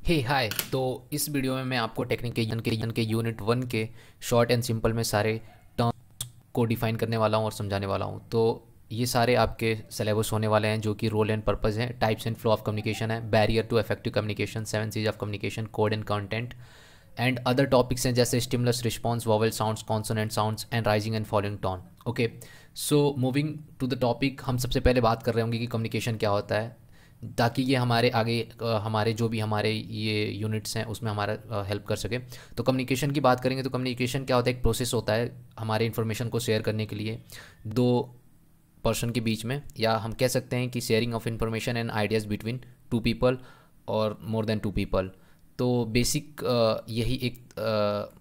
हे हाय। तो इस वीडियो में मैं आपको टेक्निक के यूनिट 1 के शॉर्ट एंड सिंपल में सारे टर्म्स को डिफाइन करने वाला हूँ और समझाने वाला हूँ। तो ये सारे आपके सिलेबस होने वाले हैं, जो कि रोल एंड पर्पस है, types and flow of communication है, barrier to effective communication, 7 C's of communication, code and content and other topics हैं जैसे stimulus response, vowel sounds, consonant sounds and rising and falling tone. Okay, so moving to the topic, हम सबसे पहले बात कर रहे होंगे कि कम्युनिकेशन क्या होता है, ताकि ये हमारे आगे हमारे जो भी हमारे ये यूनिट्स हैं उसमें हमारा हेल्प कर सके। तो कम्युनिकेशन की बात करेंगे तो कम्युनिकेशन क्या होता है, एक प्रोसेस होता है हमारे इन्फॉर्मेशन को शेयर करने के लिए दो पर्सन के बीच में, या हम कह सकते हैं कि sharing of information and ideas between two people और मोर देन टू पीपल। तो बेसिक यही एक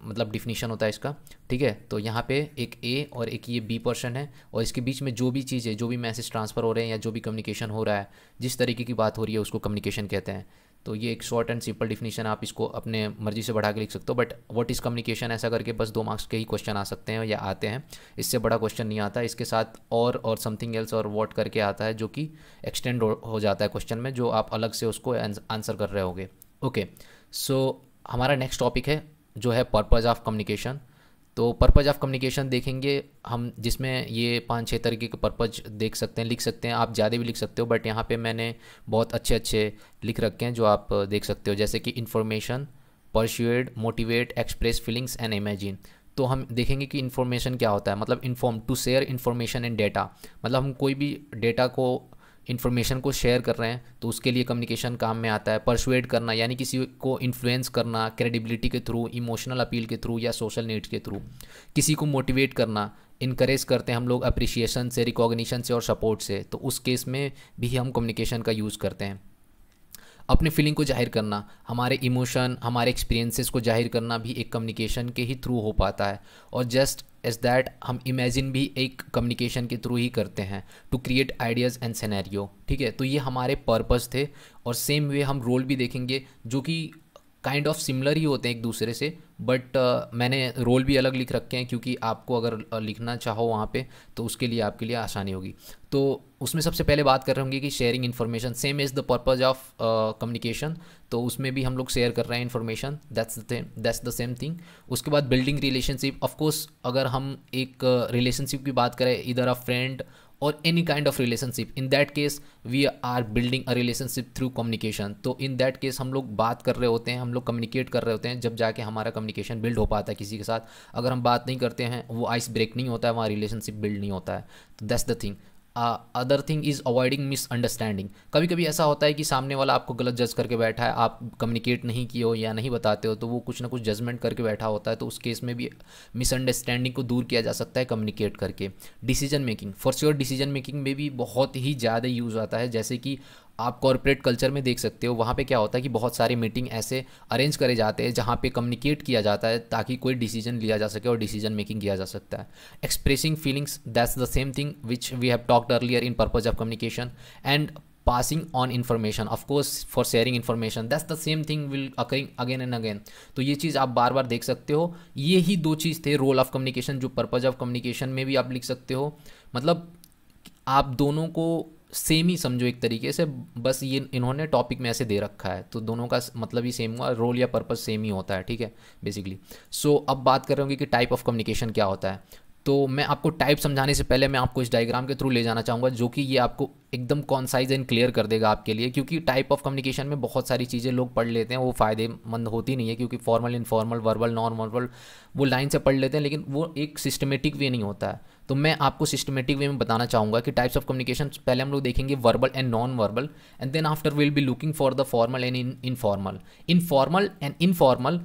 मतलब डिफिनीशन होता है इसका। ठीक है, तो यहाँ पे एक ए और एक ये बी पर्सन है, और इसके बीच में जो भी चीज़ है, जो भी मैसेज ट्रांसफ़र हो रहे हैं या जो भी कम्युनिकेशन हो रहा है, जिस तरीके की बात हो रही है उसको कम्युनिकेशन कहते हैं। तो ये एक शॉर्ट एंड सिंपल डिफिनीशन, आप इसको अपने मर्जी से बढ़ा के लिख सकते हो, बट व्हाट इज़ कम्युनिकेशन ऐसा करके बस 2 मार्क्स के ही क्वेश्चन आ सकते हैं या आते हैं, इससे बड़ा क्वेश्चन नहीं आता। इसके साथ और समथिंग एल्स और व्हाट करके आता है, जो कि एक्सटेंड हो जाता है क्वेश्चन में, जो आप अलग से उसको आंसर कर रहे होगे। ओके, सो हमारा नेक्स्ट टॉपिक है जो है पर्पज़ ऑफ कम्युनिकेशन। तो पर्पज़ ऑफ कम्युनिकेशन देखेंगे हम, जिसमें ये 5-6 तरीके के पर्पज़ देख सकते हैं, लिख सकते हैं, आप ज़्यादा भी लिख सकते हो, बट यहाँ पे मैंने बहुत अच्छे अच्छे लिख रखे हैं जो आप देख सकते हो, जैसे कि information, persuade, motivate, express feelings and imagine. तो हम देखेंगे कि इन्फॉर्मेशन क्या होता है, मतलब inform, to share information and data, मतलब हम कोई भी डेटा को, इन्फॉर्मेशन को शेयर कर रहे हैं तो उसके लिए कम्युनिकेशन काम में आता है। परसुएड करना यानी किसी को इन्फ्लुएंस करना, क्रेडिबिलिटी के थ्रू, इमोशनल अपील के थ्रू या सोशल नीड्स के थ्रू। किसी को मोटिवेट करना, इनकरेज करते हैं हम लोग अप्रिसिएशन से, रिकॉग्निशन से और सपोर्ट से, तो उस केस में भी हम कम्युनिकेशन का यूज़ करते हैं। अपने फीलिंग को जाहिर करना, हमारे इमोशन, हमारे एक्सपीरियंसेस को जाहिर करना भी एक कम्युनिकेशन के ही थ्रू हो पाता है। और जस्ट एज दैट हम इमेजिन भी एक कम्युनिकेशन के थ्रू ही करते हैं, to create ideas and scenario. ठीक है, तो ये हमारे पर्पस थे। और सेम वे हम रोल भी देखेंगे, जो कि काइंड ऑफ सिमिलर ही होते हैं एक दूसरे से, बट मैंने रोल भी अलग लिख रखे हैं, क्योंकि आपको अगर लिखना चाहो वहाँ पे तो उसके लिए आपके लिए आसानी होगी। तो उसमें सबसे पहले बात कर रहे होंगे कि sharing information, same is the purpose of communication. तो उसमें भी हम लोग शेयर कर रहे हैं information, that's the same thing. उसके बाद बिल्डिंग रिलेशनशिप, ऑफ कोर्स अगर हम एक रिलेशनशिप की बात करें, इधर अ फ्रेंड और any kind of relationship, in that case we are building a relationship through communication. तो इन दैट केस हम लोग बात कर रहे होते हैं, हम लोग कम्युनिकेट कर रहे होते हैं, जब जाके हमारा कम्युनिकेशन बिल्ड हो पाता है किसी के साथ। अगर हम बात नहीं करते हैं, वो आइस ब्रेक नहीं होता है, वहाँ रिलेशनशिप बिल्ड नहीं होता है। तो that's the thing. Other thing is avoiding misunderstanding. कभी कभी ऐसा होता है कि सामने वाला आपको गलत जज करके बैठा है, आप कम्युनिकेट नहीं किए हो या नहीं बताते हो, तो वो कुछ ना कुछ जजमेंट करके बैठा होता है। तो उस केस में भी मिसअंडरस्टैंडिंग को दूर किया जा सकता है कम्युनिकेट करके। Decision making, for sure decision making में भी बहुत ही ज़्यादा यूज़ आता है। जैसे कि आप कॉर्पोरेट कल्चर में देख सकते हो, वहाँ पे क्या होता है कि बहुत सारे मीटिंग ऐसे अरेंज करे जाते हैं जहाँ पे कम्युनिकेट किया जाता है, ताकि कोई डिसीजन लिया जा सके और डिसीजन मेकिंग किया जा सकता है। Expressing feelings, that's the same thing which we have talked earlier in purpose of communication. And passing on information, of course for sharing information, that's the same thing will occurring again and again। तो ये चीज़ आप बार बार देख सकते हो। ये ही 2 चीज़ थे role of communication, जो purpose of communication में भी आप लिख सकते हो। मतलब आप दोनों को सेम ही समझो एक तरीके से, बस ये इन्होंने टॉपिक में ऐसे दे रखा है, तो दोनों का मतलब ही सेम हुआ, रोल या पर्पस सेम ही होता है। ठीक है, बेसिकली। सो अब बात कर रहे होंगे कि टाइप ऑफ कम्युनिकेशन क्या होता है। तो मैं आपको टाइप समझाने से पहले मैं आपको इस डायग्राम के थ्रू ले जाना चाहूँगा, जो कि ये आपको एकदम कॉन्साइज एंड क्लियर कर देगा आपके लिए। क्योंकि टाइप ऑफ कम्युनिकेशन में बहुत सारी चीज़ें लोग पढ़ लेते हैं, वो फ़ायदेमंद होती नहीं है, क्योंकि formal, informal, verbal, non verbal वो लाइन से पढ़ लेते हैं, लेकिन वो एक सिस्टमेटिक वे नहीं होता है। तो मैं आपको सिस्टमेटिक वे में बताना चाहूँगा कि टाइप्स ऑफ कम्युनिकेशन पहले हम लोग देखेंगे verbal and non verbal, and then after will be looking for the formal and informal. Informal and informal,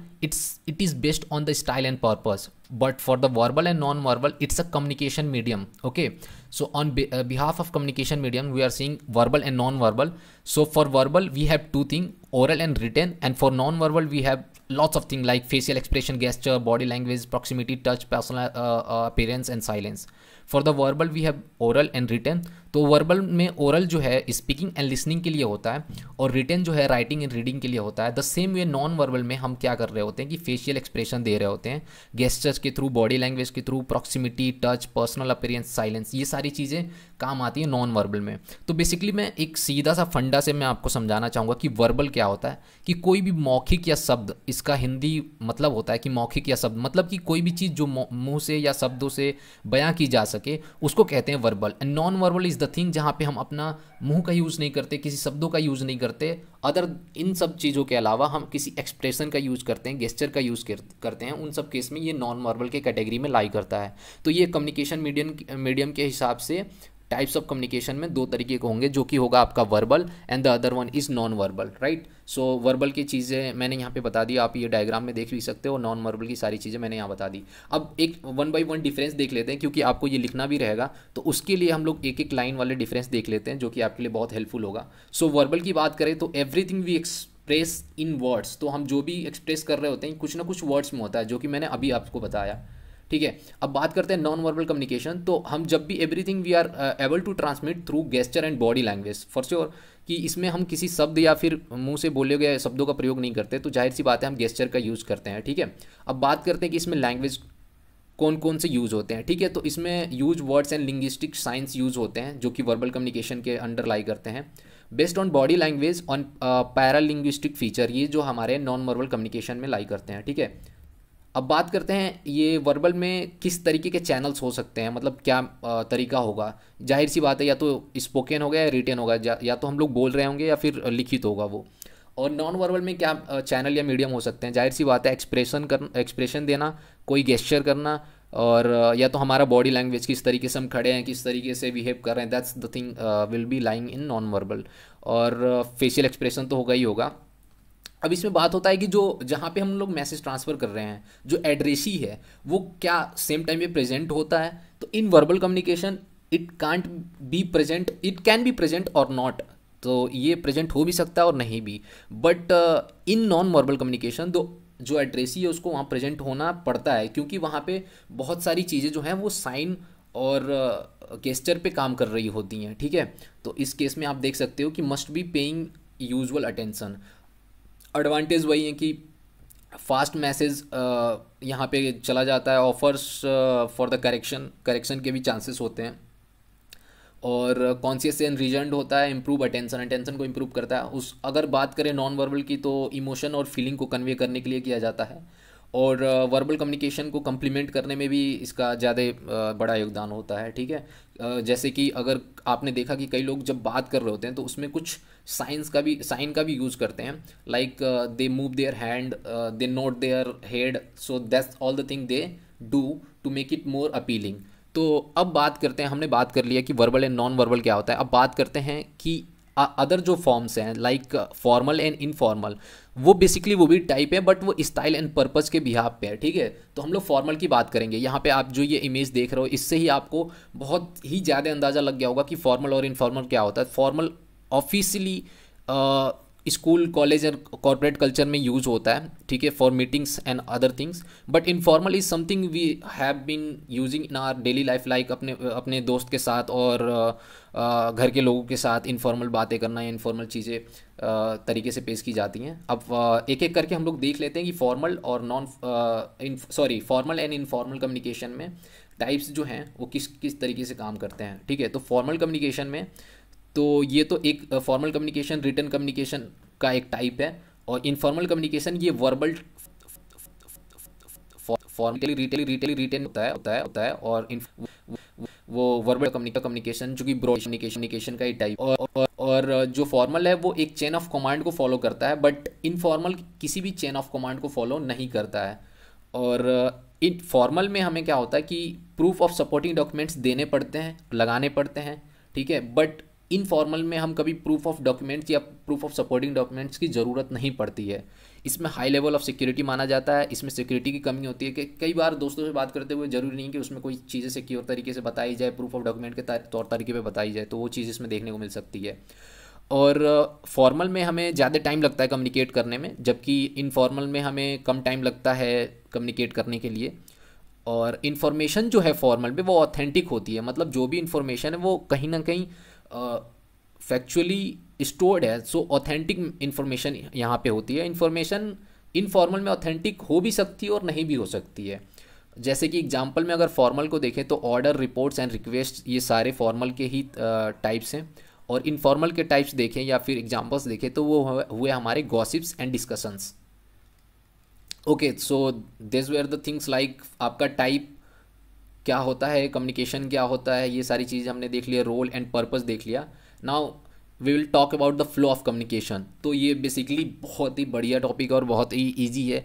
it is based on the style and purpose, but for the verbal and non-verbal it's a communication medium. Okay, so on behalf of communication medium we are seeing verbal and non-verbal. So for verbal we have 2 things, oral and written, and for non-verbal we have lots of things like facial expression, gesture, body language, proximity, touch, personal appearance and silence. For the verbal we have oral and written. तो verbal में oral जो है speaking and listening के लिए होता है, और written जो है राइटिंग एंड रीडिंग के लिए होता है। The same way non verbal में हम क्या कर रहे होते हैं कि फेशियल एक्सप्रेशन दे रहे होते हैं, गेस्चर्स के थ्रू, बॉडी लैंग्वेज के through, proximity, touch, personal appearance, silence, ये सारी चीज़ें काम आती है नॉन वर्बल में। तो बेसिकली मैं एक सीधा सा फंडा से मैं आपको समझाना चाहूँगा कि वर्बल क्या होता है, कि कोई भी मौखिक या शब्द, इसका हिंदी मतलब होता है कि मौखिक या शब्द, मतलब कि कोई भी चीज़ जो मुंह से या शब्दों से बयां की जा सके उसको कहते हैं verbal. And non verbal is the thing जहाँ पे हम अपना मुंह का यूज़ नहीं करते, किसी शब्दों का यूज़ नहीं करते, अदर इन सब चीज़ों के अलावा हम किसी एक्सप्रेशन का यूज़ करते हैं, गेस्चर का यूज़ करते हैं। उन सब केस में ये नॉन वर्बल के कैटेगरी में लाई करता है। तो ये कम्युनिकेशन मीडियम के हिसाब से टाइप्स ऑफ कम्युनिकेशन में दो तरीके के होंगे, जो कि होगा आपका verbal and the other one is non verbal, right. So verbal की चीज़ें मैंने यहाँ पे बता दी, आप ये डायग्राम में देख भी सकते हो, नॉन वर्बल की सारी चीज़ें मैंने यहाँ बता दी। अब एक वन बाय वन डिफरेंस देख लेते हैं, क्योंकि आपको ये लिखना भी रहेगा, तो उसके लिए हम लोग एक एक लाइन वाले डिफरेंस देख लेते हैं, जो कि आपके लिए बहुत हेल्पफुल होगा। सो वर्बल की बात करें तो everything we express in words, तो हम जो भी एक्सप्रेस कर रहे होते हैं कुछ ना कुछ वर्ड्स में होता है, जो कि मैंने अभी आपको बताया, ठीक है। अब बात करते हैं नॉन वर्बल कम्युनिकेशन। तो हम जब भी everything we are able to transmit through gesture and body language, for sure कि इसमें हम किसी शब्द या फिर मुंह से बोले गए शब्दों का प्रयोग नहीं करते, तो जाहिर सी बात है हम गेस्चर का यूज़ करते हैं, ठीक है। अब बात करते हैं कि इसमें लैंग्वेज कौन कौन से यूज़ होते हैं, ठीक है। तो इसमें use words and linguistic science use होते हैं, जो कि वर्बल कम्युनिकेशन के अंडर लाई करते हैं। Based on body language on paralinguistic feature, ये जो हमारे नॉन वर्बल कम्युनिकेशन में लाई करते हैं, ठीक है। अब बात करते हैं ये वर्बल में किस तरीके के चैनल्स हो सकते हैं, मतलब क्या तरीका होगा। जाहिर सी बात है या तो स्पोकन होगा या रिटन होगा, या तो हम लोग बोल रहे होंगे या फिर लिखित होगा वो। और नॉन वर्बल में क्या चैनल या मीडियम हो सकते हैं, जाहिर सी बात है एक्सप्रेशन देना, कोई गेस्चर करना, और या तो हमारा बॉडी लैंग्वेज, किस तरीके से हम खड़े हैं, किस तरीके से बिहेव कर रहे हैं, that's the thing will be lying in non verbal. और फेशियल एक्सप्रेशन तो होगा ही होगा। अब इसमें बात होता है कि जो जहाँ पे हम लोग मैसेज ट्रांसफ़र कर रहे हैं, जो एड्रेसी है वो क्या सेम टाइम पे प्रेजेंट होता है। तो in verbal communication it can't be present, it can be present और नॉट, तो ये प्रेजेंट हो भी सकता है और नहीं भी। But in non verbal communication जो एड्रेसी है उसको वहाँ प्रेजेंट होना पड़ता है, क्योंकि वहाँ पे बहुत सारी चीज़ें जो हैं वो साइन और गेस्चर पे काम कर रही होती हैं, ठीक है। तो इस केस में आप देख सकते हो कि must be paying usual attention. Advantage वही है कि फास्ट मैसेज यहाँ पे चला जाता है, ऑफर्स फॉर द करेक्शन के भी चांसेस होते हैं, और कॉन्शियस एंड रीजन्ड होता है, इंप्रूव अटेंशन को इंप्रूव करता है। उस अगर बात करें नॉन वर्बल की, तो इमोशन और फीलिंग को कन्वे करने के लिए किया जाता है, और वर्बल कम्युनिकेशन को कम्प्लीमेंट करने में भी इसका ज़्यादा बड़ा योगदान होता है, ठीक है। जैसे कि अगर आपने देखा कि कई लोग जब बात कर रहे होते हैं तो उसमें कुछ साइन का भी यूज़ करते हैं, like they move their hand, they nod their head, so that's all the thing they do to make it more appealing. तो अब बात करते हैं, हमने बात कर लिया कि वर्बल एंड नॉन वर्बल क्या होता है। अब बात करते हैं कि अदर जो फॉर्म्स हैं, लाइक फॉर्मल एंड इनफॉर्मल, वो बेसिकली वो भी टाइप है, बट वो स्टाइल एंड पर्पस के बिहाफ पे है, ठीक है। तो हम लोग फॉर्मल की बात करेंगे। यहाँ पे आप जो ये इमेज देख रहे हो, इससे ही आपको बहुत ही ज़्यादा अंदाज़ा लग गया होगा कि फॉर्मल और इनफॉर्मल क्या होता है। फॉर्मल ऑफिशियली स्कूल, कॉलेज और कॉर्पोरेट कल्चर में यूज़ होता है, ठीक है, for meetings and other things. But informal is something we have been using in our daily life, like अपने दोस्त के साथ और घर के लोगों के साथ इनफॉर्मल बातें करना या इनफॉर्मल चीज़ें तरीके से पेश की जाती हैं। अब एक एक करके हम लोग देख लेते हैं कि फॉर्मल और फॉर्मल एंड इनफॉर्मल कम्युनिकेशन में टाइप्स जो हैं वो किस किस तरीके से काम करते हैं, ठीक है। तो फॉर्मल कम्युनिकेशन में तो ये तो एक फॉर्मल कम्युनिकेशन रिटन कम्युनिकेशन का एक टाइप है, और इनफॉर्मल कम्युनिकेशन ये वर्बल फॉर्मली रिटन होता है और वो वर्बल कम्युनिकेशन जो कि ब्रॉड कम्युनिकेशन का ही टाइप। और जो फॉर्मल है वो एक चेन ऑफ कमांड को फॉलो करता है, बट इनफॉर्मल किसी भी चेन ऑफ कमांड को फॉलो नहीं करता है। और इन फॉर्मल में हमें क्या होता है कि प्रूफ ऑफ सपोर्टिंग डॉक्यूमेंट्स देने पड़ते हैं, लगाने पड़ते हैं, ठीक है। बट इनफॉर्मल में हम कभी प्रूफ ऑफ डॉक्यूमेंट्स या प्रूफ ऑफ सपोर्टिंग डॉक्यूमेंट्स की ज़रूरत नहीं पड़ती है। इसमें हाई लेवल ऑफ सिक्योरिटी माना जाता है, इसमें सिक्योरिटी की कमी होती है कि कई बार दोस्तों से बात करते हुए ज़रूरी नहीं कि उसमें कोई चीज़ें सिक्योर तरीके से बताई जाए, प्रूफ ऑफ डॉक्यूमेंट के तौर तरीके पे बताई जाए, तो वो चीज़ इसमें देखने को मिल सकती है। और फॉर्मल में हमें ज़्यादा टाइम लगता है कम्युनिकेट करने में, जबकि इनफॉर्मल में हमें कम टाइम लगता है कम्युनिकेट करने के लिए। और इन्फॉर्मेशन जो है फॉर्मल पे वो ऑथेंटिक होती है, मतलब जो भी इन्फॉर्मेशन है वो कहीं ना कहीं फैक्चुअली स्टोर्ड है। सो ऑथेंटिक इन्फॉर्मेशन यहाँ पे होती है। इन्फॉर्मेशन इनफॉर्मल में ऑथेंटिक हो भी सकती है और नहीं भी हो सकती है। जैसे कि एग्जांपल में अगर फॉर्मल को देखें तो ऑर्डर, रिपोर्ट्स एंड रिक्वेस्ट ये सारे फॉर्मल के ही टाइप्स हैं, और इनफॉर्मल के टाइप्स देखें या फिर एग्जांपल्स देखें तो वो हुए हमारे gossips and discussions. Okay, so this were the things like आपका टाइप क्या होता है, कम्युनिकेशन क्या होता है, ये सारी चीज़ हमने देख लिया, रोल एंड पर्पस देख लिया। Now we will talk about the flow of communication. तो ये बेसिकली बहुत ही बढ़िया टॉपिक है और बहुत ही ईजी है।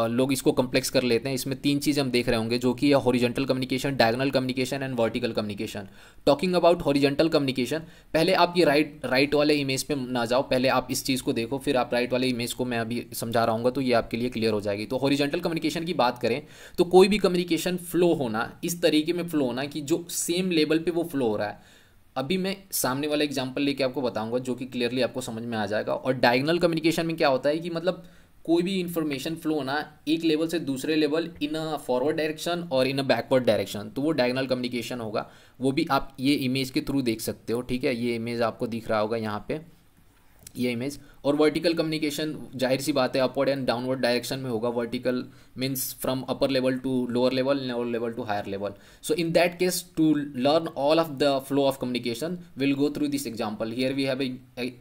लोग इसको कम्प्लेक्स कर लेते हैं। इसमें तीन चीज़ हम देख रहे होंगे जो कि है horizontal communication, diagonal communication and vertical communication. Talking about horizontal communication, पहले आप ये राइट वाले इमेज पे ना जाओ, पहले आप इस चीज़ को देखो, फिर आप राइट वाले इमेज को मैं अभी समझा रहा हूँ तो ये आपके लिए क्लियर हो जाएगी। तो हॉरिजॉन्टल कम्युनिकेशन की बात करें तो कोई भी कम्युनिकेशन फ्लो होना, इस तरीके में फ्लो होना कि जो सेम लेवल पे वो फ्लो हो रहा है। अभी मैं सामने वाला एग्जांपल लेके आपको बताऊंगा जो कि क्लियरली आपको समझ में आ जाएगा। और डायगोनल कम्युनिकेशन में क्या होता है कि मतलब कोई भी इंफॉर्मेशन फ्लो होना एक लेवल से दूसरे level in a forward direction और इन अ बैकवर्ड डायरेक्शन, तो वो डायगोनल कम्युनिकेशन होगा। वो भी आप ये इमेज के थ्रू देख सकते हो, ठीक है। ये इमेज आपको दिख रहा होगा यहाँ पे, ये इमेज। और वर्टिकल कम्युनिकेशन जाहिर सी बात है अपवर्ड एंड डाउनवर्ड डायरेक्शन में होगा। Vertical means from upper level to lower level to higher level. So in that case to learn all of the flow of communication will go through this example. Here we have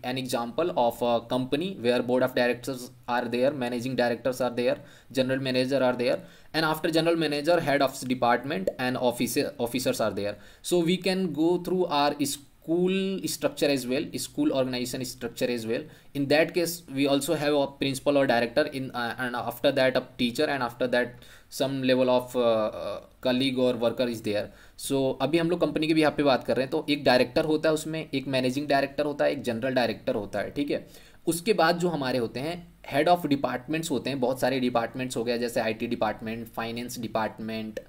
an example of a company where board of directors are there, managing directors are there, general manager are there, and after general manager head of department and officers are there. So we can go through our school structure as well, school organization structure as well. In that case we also have a principal or director in and after that a teacher, and after that some level of colleague or worker is there. So अभी हम लोग company की भी यहाँ पे बात कर रहे हैं। तो एक डायरेक्टर होता है, उसमें एक मैनेजिंग डायरेक्टर होता है, एक जनरल डायरेक्टर होता है, ठीक है। उसके बाद जो हमारे होते हैं हेड ऑफ डिपार्टमेंट्स होते हैं, बहुत सारे डिपार्टमेंट्स हो गया, जैसे IT department, finance department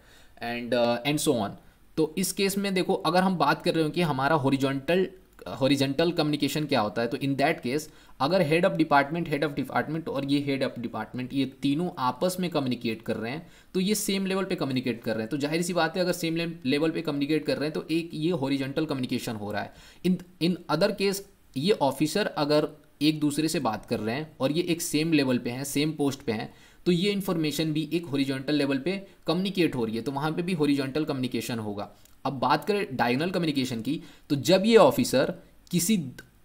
and so on. तो इस केस में देखो, अगर हम बात कर रहे हो कि हमारा हॉरिजॉन्टल कम्युनिकेशन क्या होता है, तो इन दैट केस अगर हेड ऑफ डिपार्टमेंट और ये हेड ऑफ डिपार्टमेंट ये तीनों आपस में कम्युनिकेट कर रहे हैं, तो ये सेम लेवल पे कम्युनिकेट कर रहे हैं। तो जाहिर सी बात है अगर सेम लेवल पे कम्युनिकेट कर रहे हैं तो एक ये हॉरिजॉन्टल कम्युनिकेशन हो रहा है। इन अदर केस ये ऑफिसर अगर एक दूसरे से बात कर रहे हैं और ये एक सेम लेवल पे हैं, सेम पोस्ट पे हैं, तो ये इन्फॉर्मेशन भी एक हॉरिजॉन्टल लेवल पे कम्युनिकेट हो रही है, तो वहाँ पे भी हॉरिजॉन्टल कम्युनिकेशन होगा। अब बात करें डायगोनल कम्युनिकेशन की, तो जब ये ऑफिसर किसी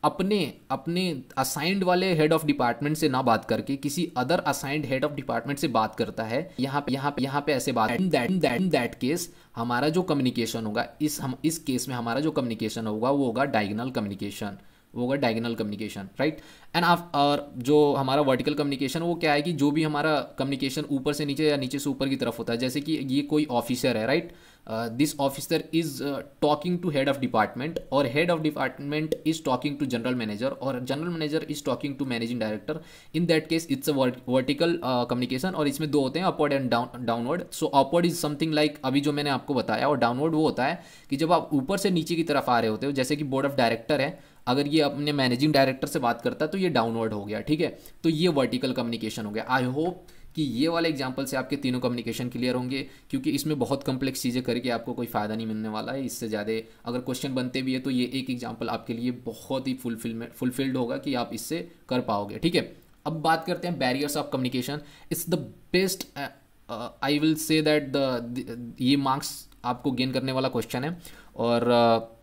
अपने असाइंड वाले हेड ऑफ डिपार्टमेंट से ना बात करके किसी other assigned head of department से बात करता है, यहाँ पे ऐसे बात, इन दैट केस हमारा जो कम्युनिकेशन होगा, इस केस में हमारा जो कम्युनिकेशन होगा वो होगा डायगोनल कम्युनिकेशन, राइट। एंड और जो हमारा वर्टिकल कम्युनिकेशन वो क्या है कि जो भी हमारा कम्युनिकेशन ऊपर से नीचे या नीचे से ऊपर की तरफ होता है, जैसे कि ये कोई ऑफिसर है, right, this officer is talking to head of department, और head of department is talking to general manager, और general manager is talking to managing director. In that case it's a vertical communication, और इसमें दो होते हैं, upward and downward. So upward is something like अभी जो मैंने आपको बताया, और डाउनवर्ड वो होता है कि जब आप ऊपर से नीचे की तरफ आ रहे होते हो, जैसे कि बोर्ड ऑफ डायरेक्टर है, अगर ये अपने मैनेजिंग डायरेक्टर से बात करता है तो ये डाउनवर्ड हो गया, ठीक है। तो ये वर्टिकल कम्युनिकेशन हो गया। आई होप कि ये वाले एग्जांपल से आपके तीनों कम्युनिकेशन क्लियर होंगे, क्योंकि इसमें बहुत कॉम्प्लेक्स चीज़ें करके आपको कोई फ़ायदा नहीं मिलने वाला है। इससे ज़्यादा अगर क्वेश्चन बनते भी है तो ये एक एग्जांपल आपके लिए बहुत ही फुलफिल्ड होगा कि आप इससे कर पाओगे, ठीक है। अब बात करते हैं barriers of communication. It's the best, I will say that ये मार्क्स आपको गेन करने वाला क्वेश्चन है, और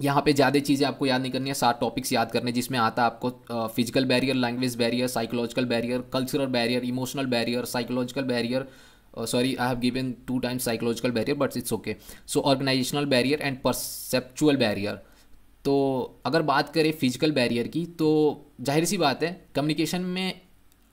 यहाँ पे ज़्यादा चीज़ें आपको याद नहीं करनी है, 7 टॉपिक्स याद करने, जिसमें आता है आपको physical barrier, language barrier, psychological barrier, cultural barrier, emotional barrier, psychological barrier, sorry I have given 2 times psychological barrier but it's okay. So organisational barrier and perceptual barrier. तो अगर बात करें फिजिकल बैरियर की, तो जाहिर सी बात है कम्युनिकेशन में,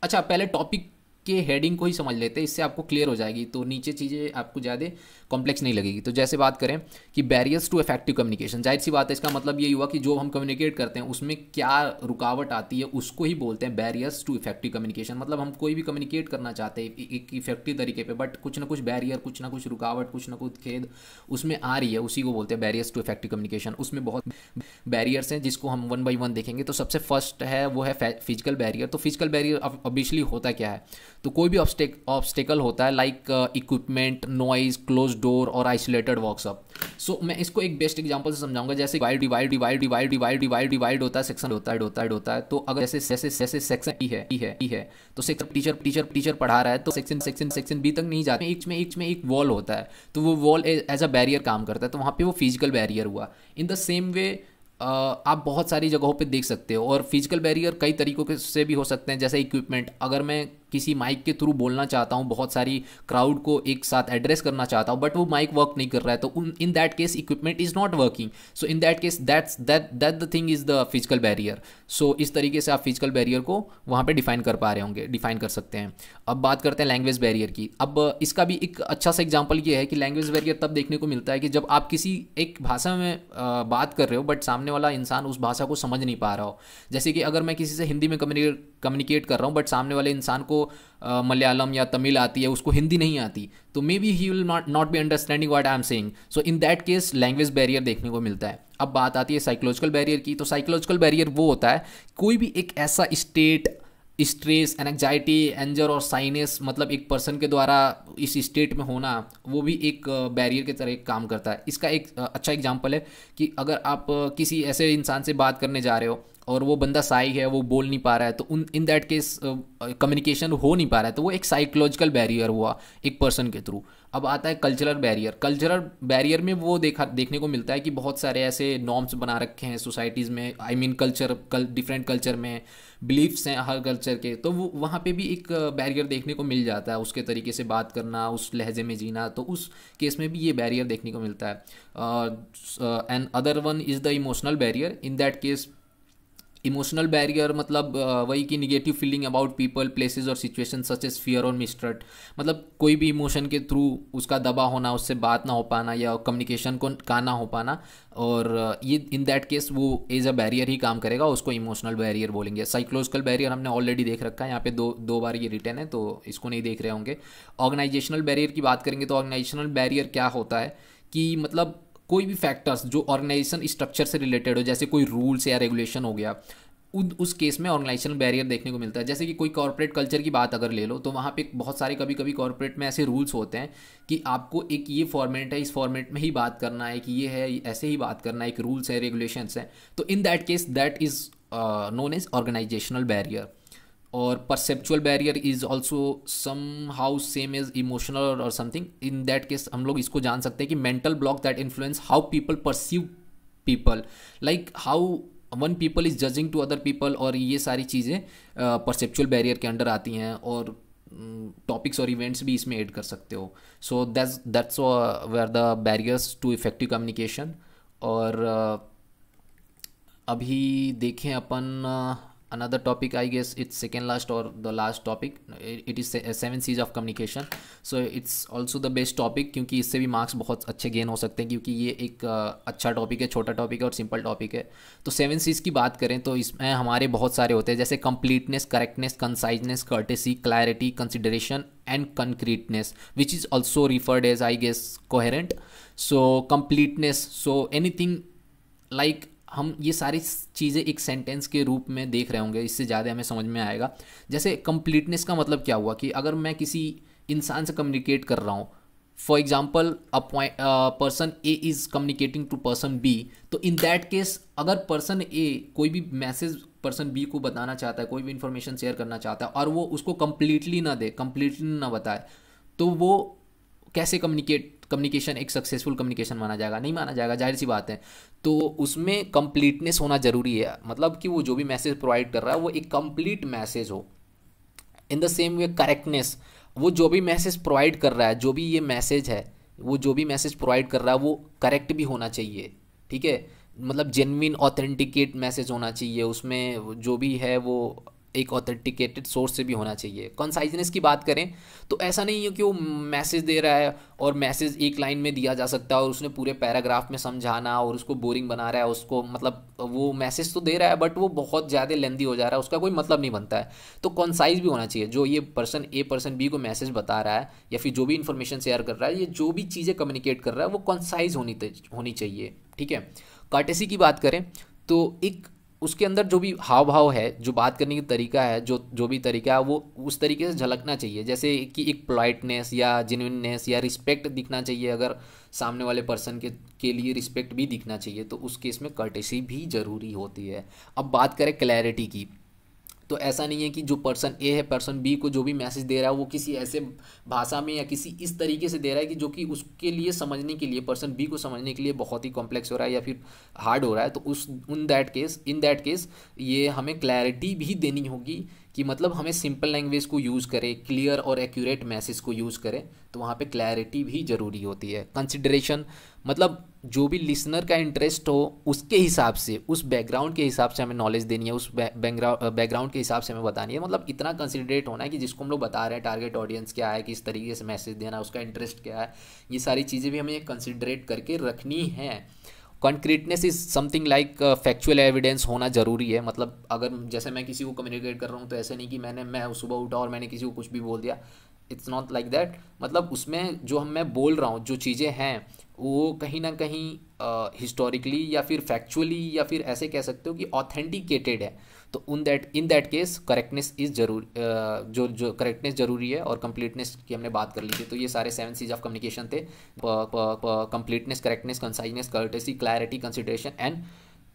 अच्छा पहले टॉपिक के हेडिंग को ही समझ लेते हैं, इससे आपको क्लियर हो जाएगी, तो नीचे चीज़ें आपको ज़्यादा कॉम्प्लेक्स नहीं लगेगी। तो जैसे बात करें कि बैरियर्स टू इफेक्टिव कम्युनिकेशन, जाहिर सी बात है इसका मतलब ये हुआ कि जो हम कम्युनिकेट करते हैं उसमें क्या रुकावट आती है उसको ही बोलते हैं बैरियर्स टू इफेक्टिव कम्युनिकेशन। मतलब हम कोई भी कम्युनिकेट करना चाहते हैं एक इफेक्टिव तरीके पे, बट कुछ ना कुछ बैरियर, कुछ ना कुछ रुकावट, कुछ ना कुछ खेद उसमें आ रही है, उसी को बोलते हैं बैरियर्स टू इफेक्टिव कम्युनिकेशन। उसमें बहुत बैरियर्स हैं जिसको हम 1 by 1 देखेंगे। तो सबसे फर्स्ट है वो है फिजिकल बैरियर। तो फिजिकल बैरियर ऑब्वियसली होता क्या है, तो कोई भी ऑब्स्टेकल होता है like equipment, noise, close door और आइसोलेटेड वर्कशॉप। सो मैं इसको एक बेस्ट एग्जांपल से समझाऊंगा। जैसे डिवाइड होता है, सेक्शन होता है। तो अगर जैसे सेक्शन ई है तो सेक्शन टीचर पढ़ा रहा है तो सेक्शन बी तक नहीं जाते, एक में एक वॉल होता है, तो वो वॉल एज अ बैरियर काम करता है, तो वहाँ पे वो फिजिकल बैरियर हुआ। इन द सेम वे आप बहुत सारी जगहों पे देख सकते हो, और फिजिकल बैरियर कई तरीकों के से भी हो सकते हैं। जैसे इक्विपमेंट, अगर मैं किसी माइक के थ्रू बोलना चाहता हूँ, बहुत सारी क्राउड को एक साथ एड्रेस करना चाहता हूँ, बट वो माइक वर्क नहीं कर रहा है, तो in that case equipment is not working. So in that case that the thing is the physical barrier. सो इस तरीके से आप फिजिकल बैरियर को वहाँ पे डिफाइन कर सकते हैं। अब बात करते हैं लैंग्वेज बैरियर की। अब इसका भी एक अच्छा सा एग्जाम्पल ये है कि लैंग्वेज बैरियर तब देखने को मिलता है कि जब आप किसी एक भाषा में बात कर रहे हो, बट सामने वाला इंसान उस भाषा को समझ नहीं पा रहा हो। जैसे कि अगर मैं किसी से हिंदी में कम्युनिकेट कर रहा हूँ, बट सामने वाले इंसान को मलयालम या तमिल आती है, उसको हिंदी नहीं आती, तो may be he will not be understanding what I am saying. So in that case language barrier देखने को मिलता है। अब बात आती है साइकोलॉजिकल बैरियर की। तो साइकोलॉजिकल बैरियर वो होता है कोई भी एक ऐसा स्टेट, स्ट्रेस, एंजाइटी, एंजर और साइनेस, मतलब एक पर्सन के द्वारा इस स्टेट में होना, वो भी एक बैरियर की तरह काम करता है। इसका एक अच्छा एग्जांपल है कि अगर आप किसी ऐसे इंसान से बात करने जा रहे हो और वो बंदा साई है, वो बोल नहीं पा रहा है, तो इन दैट केस कम्युनिकेशन हो नहीं पा रहा है, तो वो एक साइकोलॉजिकल बैरियर हुआ एक पर्सन के थ्रू। अब आता है कल्चरल बैरियर। कल्चरल बैरियर में वो देखने को मिलता है कि बहुत सारे ऐसे नॉर्म्स बना रखे हैं सोसाइटीज़ में, आई मीन डिफरेंट कल्चर में बिलीफ्स हैं हर कल्चर के, तो वो वहाँ पे भी एक बैरियर देखने को मिल जाता है। उसके तरीके से बात करना, उस लहजे में जीना, तो उस केस में भी ये बैरियर देखने को मिलता है। And other one is the emotional barrier. In that case emotional barrier मतलब वही कि negative feeling about people, places और सिचुएशन सच एज फियर और मिसट्रस्ट। मतलब कोई भी इमोशन के थ्रू उसका दबा होना, उससे बात ना हो पाना या कम्युनिकेशन का ना हो पाना, और ये इन दैट केस वो एज अ बैरियर ही काम करेगा, उसको इमोशनल बैरियर बोलेंगे। साइकोलॉजिकल बैरियर हमने ऑलरेडी देख रखा है, यहाँ पे दो बार ये रिटर्न है, तो इसको नहीं देख रहे होंगे। ऑर्गेनाइजेशनल बैरियर की बात करेंगे तो ऑर्गेनाइजेशनल बैरियर क्या होता है कि मतलब कोई भी फैक्टर्स जो ऑर्गेनाइजेशन स्ट्रक्चर से रिलेटेड हो, जैसे कोई रूल्स या रेगुलेशन हो गया, उस केस में ऑर्गेनाइजेशनल बैरियर देखने को मिलता है। जैसे कि कोई कॉर्पोरेट कल्चर की बात अगर ले लो, तो वहाँ पे बहुत सारे कभी कभी कॉर्पोरेट में ऐसे रूल्स होते हैं कि आपको एक ये फॉर्मेट है, इस फॉर्मेट में ही बात करना है, कि ये है ऐसे ही बात करना है, एक रूल्स है, रेगुलेशंस है। तो in that case that is known as organisational barrier. और perceptual barrier is also somehow same as emotional और समथिंग। इन दैट केस हम लोग इसको जान सकते हैं कि mental block that influence how people perceive people, like how one people is judging to other people, और ये सारी चीज़ें परसेप्चुअल बैरियर के अंडर आती हैं, और टॉपिक्स और इवेंट्स भी इसमें ऐड कर सकते हो। So that's where the barriers to effective communication. और अभी देखें अपन another topic, I guess it's second last or the last topic. It is 7 C's of communication. So it's also the best topic, क्योंकि इससे भी marks बहुत अच्छे gain हो सकते हैं, क्योंकि ये एक अच्छा टॉपिक है, छोटा टॉपिक है और सिंपल टॉपिक है। तो 7 C's की बात करें तो इसमें हमारे बहुत सारे होते हैं, जैसे completeness, correctness, conciseness, courtesy, clarity, consideration and concreteness, which is also referred as I guess coherent. So completeness, so anything like हम ये सारी चीज़ें एक सेंटेंस के रूप में देख रहे होंगे, इससे ज़्यादा हमें समझ में आएगा। जैसे कंप्लीटनेस का मतलब क्या हुआ कि अगर मैं किसी इंसान से कम्युनिकेट कर रहा हूँ, for example person A is communicating to person B, तो इन दैट केस अगर पर्सन ए कोई भी मैसेज पर्सन बी को बताना चाहता है, कोई भी इंफॉर्मेशन शेयर करना चाहता है, और वो उसको कंप्लीटली ना बताए, तो वो कैसे कम्युनिकेशन एक सक्सेसफुल कम्युनिकेशन माना जाएगा? नहीं माना जाएगा, जाहिर सी बात है। तो उसमें कंप्लीटनेस होना ज़रूरी है, मतलब कि वो जो भी मैसेज प्रोवाइड कर रहा है वो एक कंप्लीट मैसेज हो। In the same way correctness, वो जो भी मैसेज प्रोवाइड कर रहा है, जो भी ये मैसेज है, वो जो भी मैसेज प्रोवाइड कर रहा है वो करेक्ट भी होना चाहिए, ठीक है, मतलब जेन्युइन ऑथेंटिकेट मैसेज होना चाहिए, उसमें जो भी है वो एक ऑथेंटिकेटेड सोर्स से भी होना चाहिए। कंसाइजनेस की बात करें तो ऐसा नहीं है कि वो मैसेज दे रहा है और मैसेज एक लाइन में दिया जा सकता है और उसने पूरे पैराग्राफ में समझाना और उसको बोरिंग बना रहा है, उसको मतलब वो मैसेज तो दे रहा है बट वो बहुत ज़्यादा लेंदी हो जा रहा है, उसका कोई मतलब नहीं बनता है। तो कंसाइज भी होना चाहिए, जो ये पर्सन ए पर्सन बी को मैसेज बता रहा है या फिर जो भी इन्फॉर्मेशन शेयर कर रहा है, ये जो भी चीज़ें कम्युनिकेट कर रहा है वो कंसाइज होनी चाहिए, ठीक है। कर्टेसी की बात करें तो एक उसके अंदर जो भी हाव भाव है, जो बात करने की तरीका है, जो जो भी तरीका है वो उस तरीके से झलकना चाहिए, जैसे कि एक पोलाइटनेस या जेन्युइननेस या रिस्पेक्ट दिखना चाहिए। अगर सामने वाले पर्सन के लिए रिस्पेक्ट भी दिखना चाहिए तो उस केस में कर्टेसी भी ज़रूरी होती है। अब बात करें क्लैरिटी की, तो ऐसा नहीं है कि जो पर्सन ए है पर्सन बी को जो भी मैसेज दे रहा है वो किसी ऐसे भाषा में या किसी इस तरीके से दे रहा है कि जो कि उसके लिए समझने के लिए, पर्सन बी को समझने के लिए बहुत ही कॉम्प्लेक्स हो रहा है या फिर हार्ड हो रहा है। तो उस इन दैट केस ये हमें क्लैरिटी भी देनी होगी कि मतलब हमें सिंपल लैंग्वेज को यूज़ करें, क्लियर और एक्यूरेट मैसेज को यूज़ करें, तो वहाँ पे क्लैरिटी भी ज़रूरी होती है। कंसिडरेशन मतलब जो भी लिसनर का इंटरेस्ट हो उसके हिसाब से, उस बैकग्राउंड के हिसाब से हमें नॉलेज देनी है, उस बैकग्राउंड के हिसाब से हमें बतानी है। मतलब इतना कंसिडरेट होना है कि जिसको हम लोग बता रहे हैं टारगेट ऑडियंस क्या है, किस तरीके से मैसेज देना है, उसका इंटरेस्ट क्या है, ये सारी चीज़ें भी हमें कंसिडरेट करके रखनी है। Concreteness is something like factual evidence होना ज़रूरी है। मतलब अगर जैसे मैं किसी को कम्युनिकेट कर रहा हूँ तो ऐसे नहीं कि मैं सुबह उठा और मैंने किसी को कुछ भी बोल दिया, इट्स नॉट लाइक दैट। मतलब उसमें जो मैं बोल रहा हूँ, जो चीज़ें हैं वो कहीं ना कहीं हिस्टोरिकली या फिर फैक्चुअली या फिर ऐसे कह सकते हो कि ऑथेंटिकेटेड है। तो in that case correctness is जरूर जो करेक्टनेस ज़रूरी है। और कंप्लीटनेस की हमने बात कर ली थी, तो ये सारे 7 C's ऑफ कम्युनिकेशन थे। Completeness, correctness, conciseness, courtesy, clarity, consideration and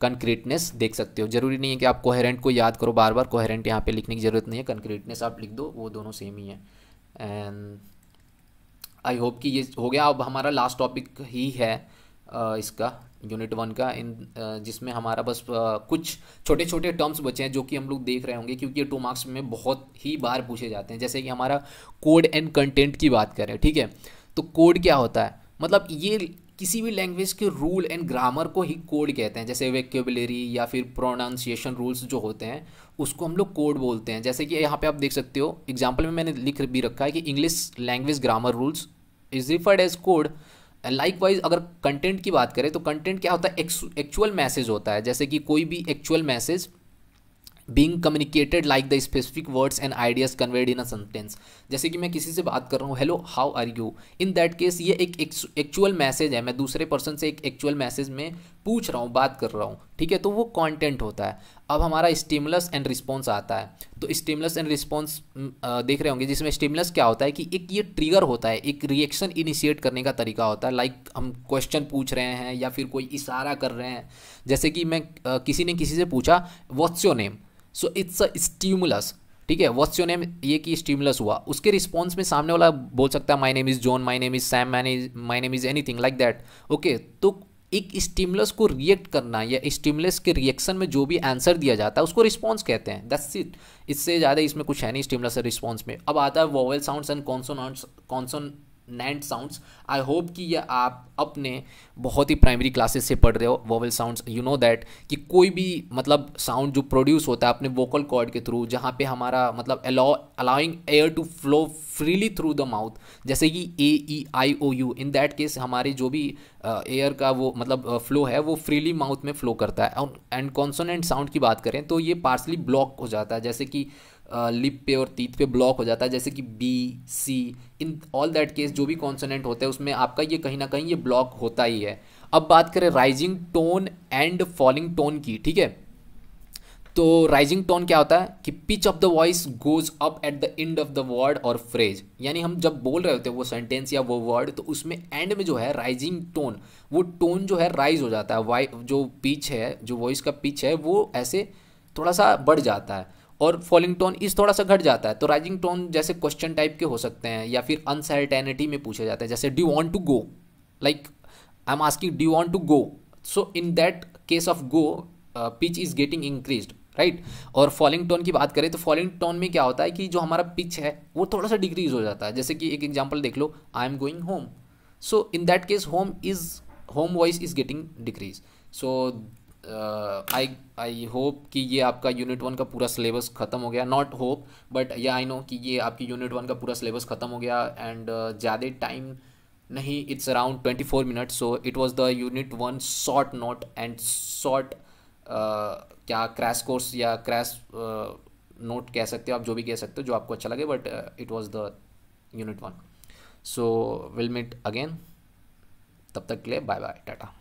concreteness देख सकते हो। जरूरी नहीं है कि आप कोहेरेंट को याद करो बार बार, कोहेरेंट यहाँ पे लिखने की ज़रूरत नहीं है, कंक्रीटनेस आप लिख दो, वो दोनों सेम ही है। एंड आई होप कि ये हो गया। अब हमारा लास्ट टॉपिक ही है इसका यूनिट 1 का, जिसमें हमारा बस कुछ छोटे छोटे टर्म्स बचे हैं जो कि हम लोग देख रहे होंगे, क्योंकि ये 2 मार्क्स में बहुत ही बार पूछे जाते हैं। जैसे कि हमारा कोड एंड कंटेंट की बात करें, ठीक है, तो कोड क्या होता है, मतलब ये किसी भी लैंग्वेज के रूल एंड ग्रामर को ही कोड कहते हैं। जैसे वेक्यूबलरी या फिर प्रोनाउंसिएशन रूल्स जो होते हैं उसको हम लोग कोड बोलते हैं। जैसे कि यहाँ पे आप देख सकते हो एग्जाम्पल में मैंने लिख भी रखा है कि English language grammar rules is referred as code. Likewise अगर कंटेंट की बात करें तो कंटेंट क्या होता है, एक्चुअल मैसेज होता है। जैसे कि कोई भी actual message being communicated like the specific words and ideas conveyed in a sentence. जैसे कि मैं किसी से बात कर रहा हूँ, hello how are you, in that case ये एक एक्चुअल मैसेज है, मैं दूसरे पर्सन से एक एक्चुअल मैसेज में पूछ रहा हूँ, बात कर रहा हूँ, ठीक है, तो वो कंटेंट होता है। अब हमारा स्टिमुलस एंड रिस्पॉन्स आता है, तो स्टिमुलस एंड रिस्पॉन्स देख रहे होंगे, जिसमें स्टिमुलस क्या होता है कि एक ये ट्रिगर होता है, एक रिएक्शन इनिशिएट करने का तरीका होता है। लाइक हम क्वेश्चन पूछ रहे हैं या फिर कोई इशारा कर रहे हैं। जैसे कि मैं किसी ने किसी से पूछा what's your name, so it's a stimulus, ठीक है, व्हाट्स योर नेम, ये कि स्टिमुलस हुआ। उसके रिस्पॉन्स में सामने वाला बोल सकता है my name is John, my name is Sam, my name is anything like that. Okay, तो एक स्टिमुलस को रिएक्ट करना या स्टिमुलस के रिएक्शन में जो भी आंसर दिया जाता है उसको रिस्पॉन्स कहते हैं, दैट्स इट। इससे ज़्यादा इसमें कुछ है नहीं स्टिमुलस और रिस्पॉन्स में। अब आता है vowel sounds and consonant sounds. I hope कि ये आप अपने बहुत ही प्राइमरी क्लासेस से पढ़ रहे हो vowel sounds. You know that कि कोई भी मतलब साउंड जो प्रोड्यूस होता है अपने वोकल कॉर्ड के थ्रू, जहाँ पे हमारा मतलब allowing air to flow freely through the mouth, जैसे कि AEIOU, इन दैट केस हमारे जो भी एयर का वो मतलब फ्लो है वो फ्रीली माउथ में फ्लो करता है। एंड कॉन्सोनेंट साउंड की बात करें तो ये पार्सली ब्लॉक हो जाता है, जैसे कि लिप पे और टीथ पे ब्लॉक हो जाता है, जैसे कि B, C, in all that case जो भी कॉन्सोनेंट होते हैं उसमें आपका ये कहीं ना कहीं ये ब्लॉक होता ही है। अब बात करें rising tone and falling tone की, ठीक है, तो राइजिंग टोन क्या होता है कि pitch of the voice goes up at the end of the word और फ्रेज, यानी हम जब बोल रहे होते हैं वो सेंटेंस या वो वर्ड, तो उसमें एंड में जो है राइजिंग टोन, वो टोन जो है राइज हो जाता है, जो पिच है, जो वॉइस का पिच है वो ऐसे थोड़ा सा बढ़ जाता है, और फॉलिंग टोन इस थोड़ा सा घट जाता है। तो राइजिंग टोन जैसे क्वेश्चन टाइप के हो सकते हैं या फिर अनसर्टेनिटी में पूछे जाते हैं, जैसे do you want to go, like I am asking do you want to go, so in that case of go pitch is getting increased, right. और फॉलिंग टोन की बात करें तो फॉलिंग टोन में क्या होता है कि जो हमारा पिच है वो थोड़ा सा डिक्रीज हो जाता है। जैसे कि एक एग्जांपल देख लो, I am going home, so in that case home voice is getting decrease. So I hope कि ये आपका यूनिट 1 का पूरा सिलेबस ख़त्म हो गया, नॉट होप बट या आई नो कि ये आपकी यूनिट 1 का पूरा सिलेबस ख़त्म हो गया। एंड ज़्यादा टाइम नहीं, it's around 24 minutes, so it was the unit 1 short note and short क्या क्रैश कोर्स या क्रैश नोट कह सकते हो आप, जो भी कह सकते हो जो आपको अच्छा लगे, but it was the unit 1। So will meet again, तब तक के लिए बाय बाय, टाटा।